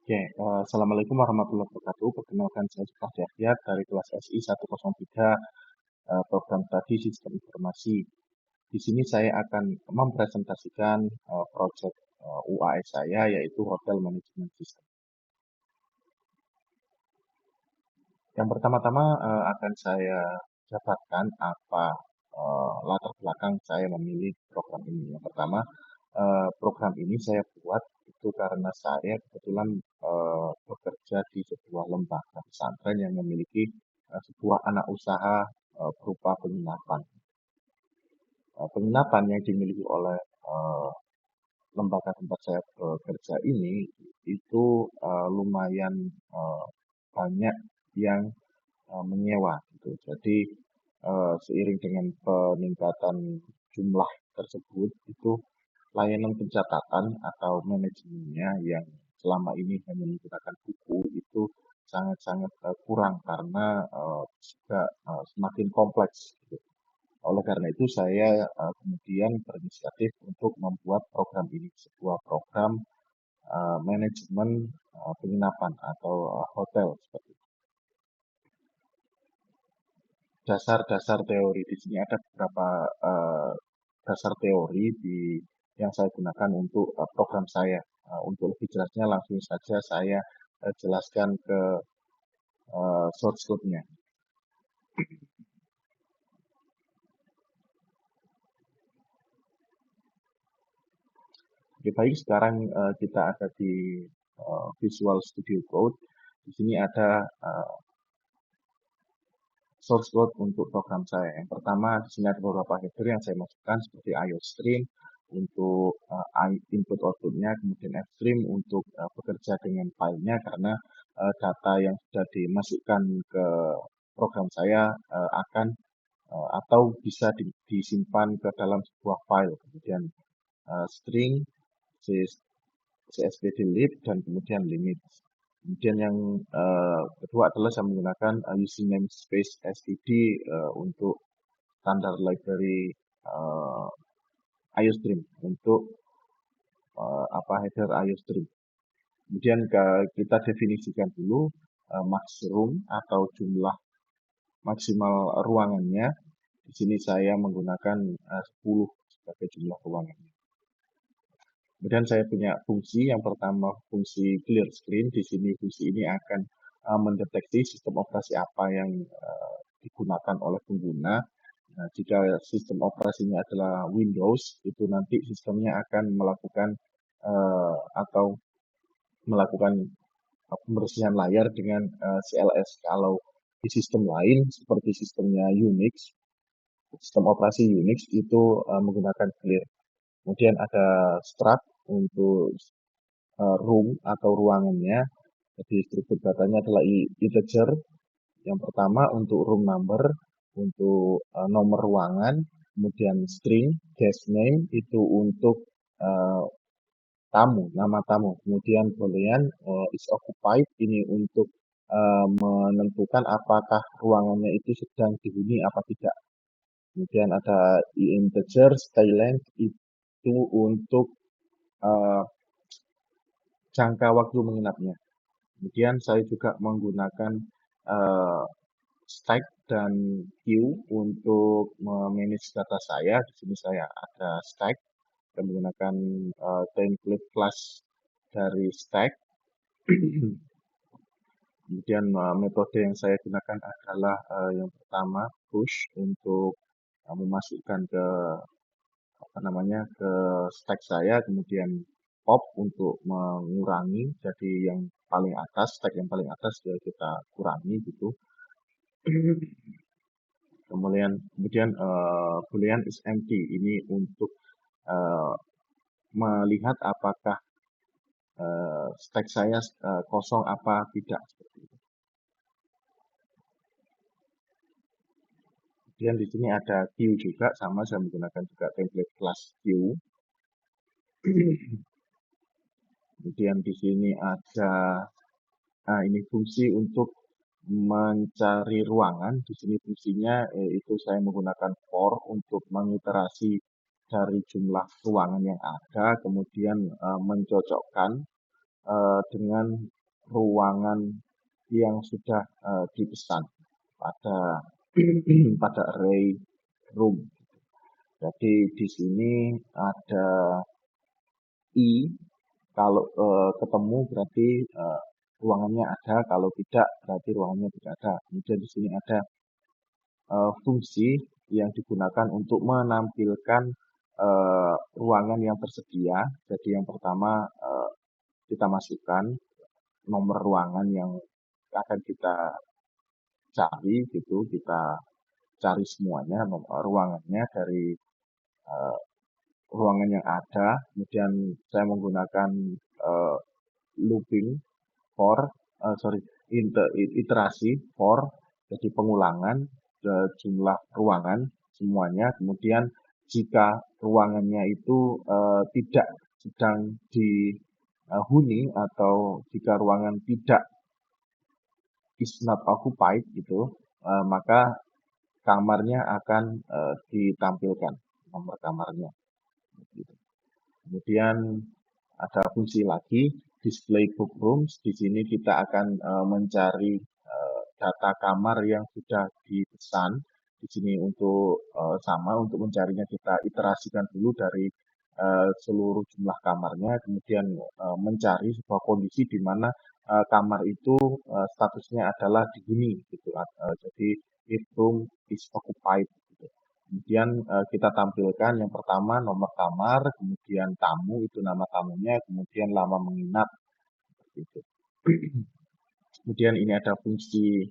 Oke, assalamualaikum warahmatullahi wabarakatuh. Perkenalkan saya Supardi Ahyat dari kelas SI 103, program studi Sistem Informasi. Di sini saya akan mempresentasikan proyek UAS saya, yaitu Hotel Management System. Yang pertama-tama akan saya jabarkan apa latar belakang saya memilih program ini. Yang pertama, program ini saya buat itu karena saya kebetulan bekerja di sebuah lembaga pesantren yang memiliki sebuah anak usaha berupa penginapan. Penginapan yang dimiliki oleh lembaga tempat saya bekerja ini itu lumayan banyak yang menyewa gitu. Jadi seiring dengan peningkatan jumlah tersebut itu layanan pencatatan atau manajemennya yang selama ini hanya menggunakan buku itu sangat-sangat kurang karena juga semakin kompleks gitu. Oleh karena itu saya kemudian berinisiatif untuk membuat program ini, sebuah program manajemen penginapan atau hotel seperti itu. Dasar-dasar teori di sini ada beberapa dasar teori yang saya gunakan untuk program saya. Untuk lebih jelasnya langsung saja saya jelaskan ke source code-nya. Oke, baik, sekarang kita ada di Visual Studio Code. Di sini ada source code untuk program saya. Yang pertama, di sini ada beberapa header yang saya masukkan seperti IOStream untuk input outputnya, kemudian Fstream untuk bekerja dengan filenya karena data yang sudah dimasukkan ke program saya akan atau bisa disimpan ke dalam sebuah file. Kemudian string, CSVD_lib, dan kemudian limit. Kemudian yang kedua adalah saya menggunakan using namespace std untuk standar library IOStream untuk header IOStream. Kemudian kita definisikan dulu maximum atau jumlah maksimal ruangannya. Di sini saya menggunakan 10 sebagai jumlah ruangannya. Kemudian saya punya fungsi yang pertama, fungsi clear screen. Di sini fungsi ini akan mendeteksi sistem operasi apa yang digunakan oleh pengguna. Nah, jika sistem operasinya adalah Windows, itu nanti sistemnya akan melakukan atau melakukan pembersihan layar dengan CLS. Kalau di sistem lain seperti sistemnya Unix, sistem operasi Unix itu menggunakan clear. Kemudian ada struct untuk room atau ruangannya. Jadi struktur datanya adalah integer. Yang pertama untuk room number, untuk nomor ruangan, kemudian string, guest name itu untuk uh, tamu, nama tamu. Kemudian boolean is occupied ini untuk menentukan apakah ruangannya itu sedang dihuni apa tidak. Kemudian ada integer, stay length itu untuk uh, jangka waktu menginapnya. Kemudian saya juga menggunakan uh, stack dan queue untuk memanage data saya. Di sini saya ada stack dan menggunakan template class dari stack. Kemudian metode yang saya gunakan adalah yang pertama push untuk memasukkan ke ke stack saya, kemudian pop untuk mengurangi, jadi yang paling atas, stack yang paling atas ya kita kurangi gitu. Kemudian boolean is empty ini untuk melihat apakah stack saya kosong apa tidak seperti itu. Kemudian di sini ada queue juga, sama saya menggunakan juga template class queue. Kemudian di sini ada ini fungsi untuk mencari ruangan. Di sini fungsinya itu saya menggunakan for untuk mengiterasi dari jumlah ruangan yang ada, kemudian mencocokkan dengan ruangan yang sudah dipesan pada pada array room. Jadi di sini ada I, kalau ketemu berarti ruangannya ada, kalau tidak berarti ruangannya tidak ada. Kemudian di sini ada fungsi yang digunakan untuk menampilkan ruangan yang tersedia. Jadi yang pertama kita masukkan nomor ruangan yang akan kita cari gitu, kita cari semuanya ruangannya dari ruangan yang ada. Kemudian saya menggunakan looping for iterasi for, jadi pengulangan jumlah ruangan semuanya. Kemudian jika ruangannya itu tidak sedang dihuni atau jika ruangan tidak is not occupied gitu, maka kamarnya akan ditampilkan nomor kamarnya. Gitu. Kemudian ada fungsi lagi display book rooms. Di sini kita akan mencari data kamar yang sudah dipesan. Di sini untuk sama untuk mencarinya kita iterasikan dulu dari seluruh jumlah kamarnya, kemudian mencari sebuah kondisi di mana kamar itu statusnya adalah dihuni gitu. Jadi if room is occupied gitu. Kemudian kita tampilkan yang pertama nomor kamar, kemudian tamu itu nama tamunya, kemudian lama menginap seperti itu. Kemudian ini ada fungsi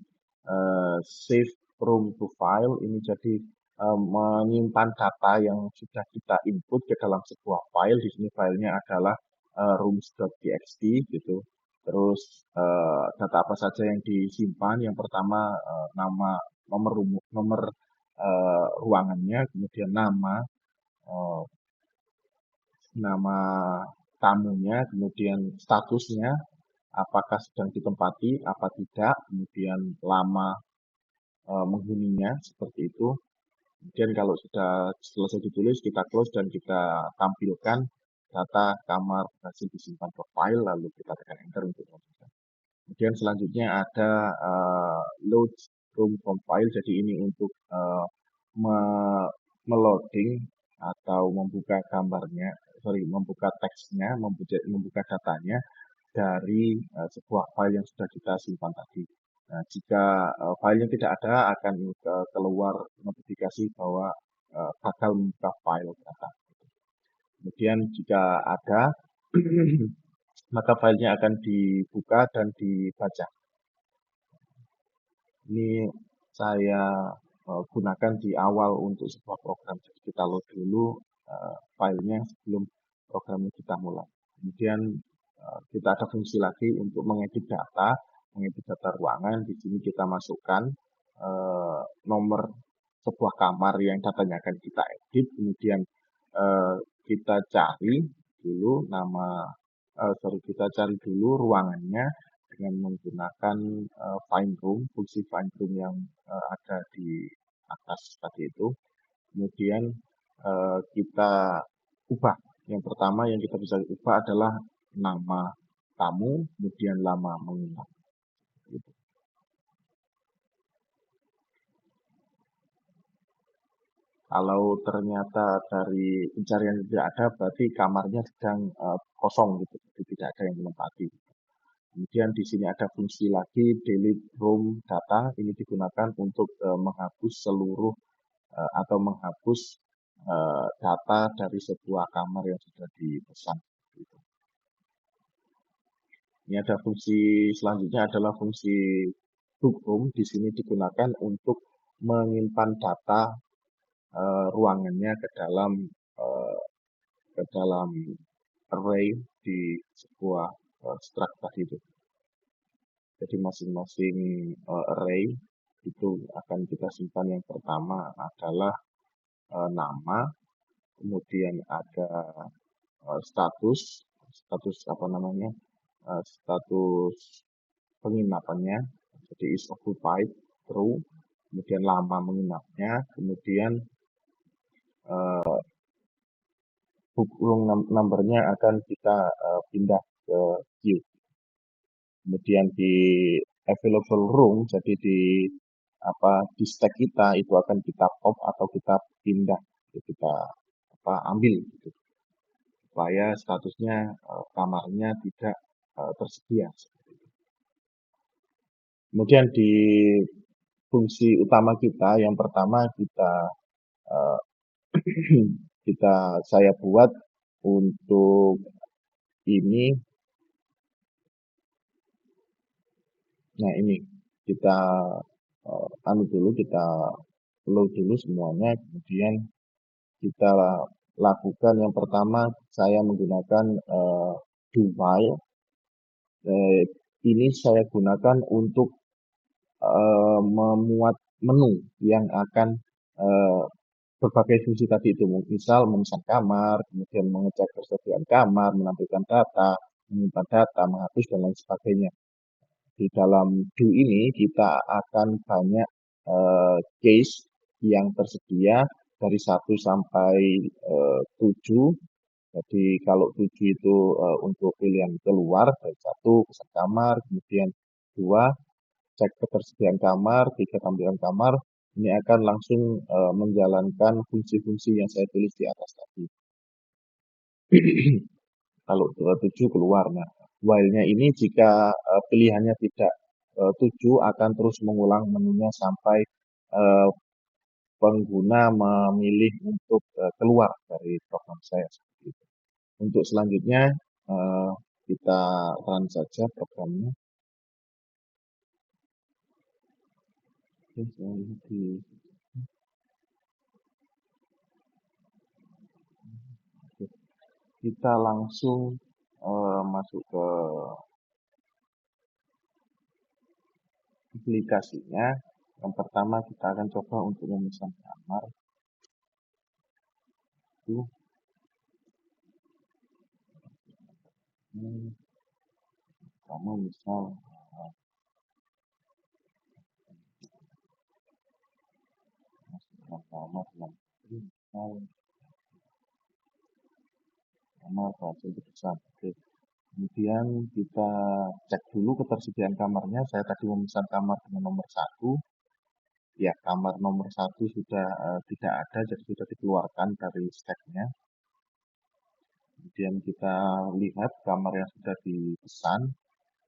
save room to file. Ini jadi menyimpan data yang sudah kita input ke dalam sebuah file. Di sini filenya adalah rooms.txt gitu. Terus data apa saja yang disimpan? Yang pertama nama nomor ruangannya, kemudian nama tamunya, kemudian statusnya, apakah sedang ditempati, apa tidak, kemudian lama menghuninya, seperti itu. Kemudian kalau sudah selesai ditulis, kita close dan kita tampilkan data kamar berhasil disimpan ke file, lalu kita tekan enter untuk membuka. Kemudian selanjutnya ada load room from file, jadi ini untuk meloading atau membuka gambarnya, membuka teksnya, membuka datanya dari sebuah file yang sudah kita simpan tadi. Nah, jika filenya tidak ada, akan keluar notifikasi bahwa gagal membuka file data. Kemudian jika ada, maka filenya akan dibuka dan dibaca. Ini saya gunakan di awal untuk sebuah program. Jadi kita load dulu filenya sebelum programnya kita mulai. Kemudian kita ada fungsi lagi untuk mengedit data ruangan. Di sini kita masukkan nomor sebuah kamar yang datanya akan kita edit. Kemudian kita cari dulu kita cari dulu ruangannya dengan menggunakan find room, fungsi find room yang ada di atas tadi itu. Kemudian kita ubah. Yang pertama yang kita bisa ubah adalah nama tamu, kemudian lama menginap. Gitu. Kalau ternyata dari pencarian tidak ada, berarti kamarnya sedang kosong gitu, jadi tidak ada yang menempati. Kemudian di sini ada fungsi lagi delete room data. Ini digunakan untuk menghapus seluruh atau menghapus data dari sebuah kamar yang sudah dipesan. Gitu. Ini ada fungsi selanjutnya adalah fungsi book room. Di sini digunakan untuk menyimpan data ruangannya ke dalam array di sebuah struct tadi itu. Jadi masing-masing array itu akan kita simpan. Yang pertama adalah nama, kemudian ada status apa namanya, status penginapannya, jadi is occupied, true, kemudian lama menginapnya, kemudian book room numbernya akan kita pindah ke queue. kemudian di available room, jadi di stack kita itu akan kita pop atau kita pindah, kita ambil gitu, supaya statusnya kamarnya tidak tersedia. Kemudian di fungsi utama kita yang pertama eh, saya buat untuk ini. Nah, ini kita kita load dulu semuanya, kemudian kita lakukan yang pertama. Saya menggunakan do while. Ini saya gunakan untuk memuat menu yang akan eh, berbagai fungsi tadi itu. Misal memesan kamar, kemudian mengecek persediaan kamar, menampilkan data, menyimpan data, menghapus, dan lain sebagainya. Di dalam do ini kita akan banyak case yang tersedia dari 1 sampai 7. Jadi kalau 7 itu untuk pilihan keluar, dari 1 pesan kamar, kemudian 2 cek ketersediaan kamar, 3 tampilan kamar. Ini akan langsung menjalankan fungsi-fungsi yang saya tulis di atas tadi. Kalau 7 keluar. Nah, while-nya ini jika pilihannya tidak 7, akan terus mengulang menunya sampai eh, pengguna memilih untuk keluar dari program saya. Seperti itu. Untuk selanjutnya kita run saja programnya. Oke, saya lihat kita langsung masuk ke aplikasinya. Yang pertama kita akan coba untuk memesan kamar. Itu kamu misal kamar yang misal kamar bahasa itu besar. Oke. Kemudian kita cek dulu ketersediaan kamarnya. Saya tadi memesan kamar dengan nomor 1. Ya, kamar nomor 1 sudah tidak ada, jadi sudah dikeluarkan dari stacknya. Kemudian kita lihat kamar yang sudah dipesan.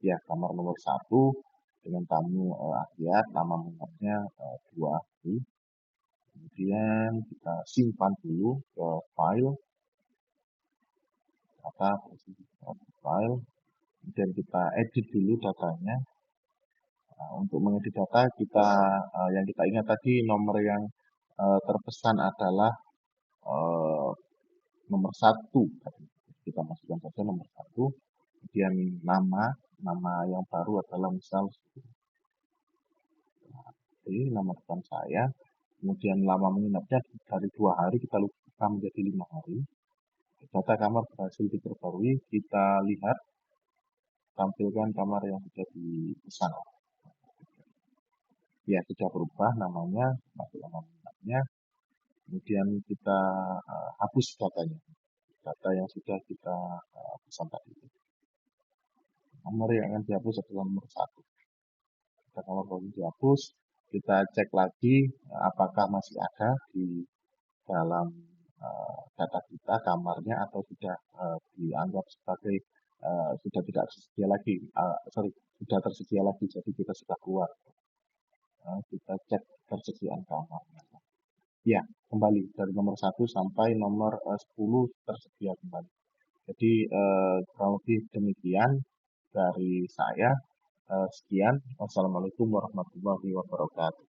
Ya, kamar nomor 1 dengan tamu Ahyat, nama menginapnya 2 hari. Kemudian kita simpan dulu ke file, data file. Kemudian kita edit dulu datanya. Nah, untuk mengedit data yang kita ingat tadi, nomor yang terpesan adalah eh, nomor 1. Kita masukkan saja nomor 1. Kemudian nama yang baru adalah misal nama depan saya. Kemudian lama menginapnya dari 2 hari kita lupa menjadi 5 hari. Data kamar berhasil diperbarui. Kita lihat tampilkan kamar yang sudah dipesan. Ya, sudah berubah namanya, masuk nama menginapnya. Kemudian kita hapus datanya, data yang sudah kita pesan tadi. Nomor yang akan dihapus adalah nomor 1. Kita kalau baru dihapus, kita cek lagi apakah masih ada di dalam data kita kamarnya, atau sudah dianggap sebagai sudah tidak tersedia lagi, sudah tersedia lagi, jadi kita sudah keluar. Kita cek persediaan kamarnya. Ya, kembali dari nomor 1 sampai nomor 10 tersedia kembali. Jadi kurang lebih demikian dari saya. Sekian. Wassalamualaikum warahmatullahi wabarakatuh.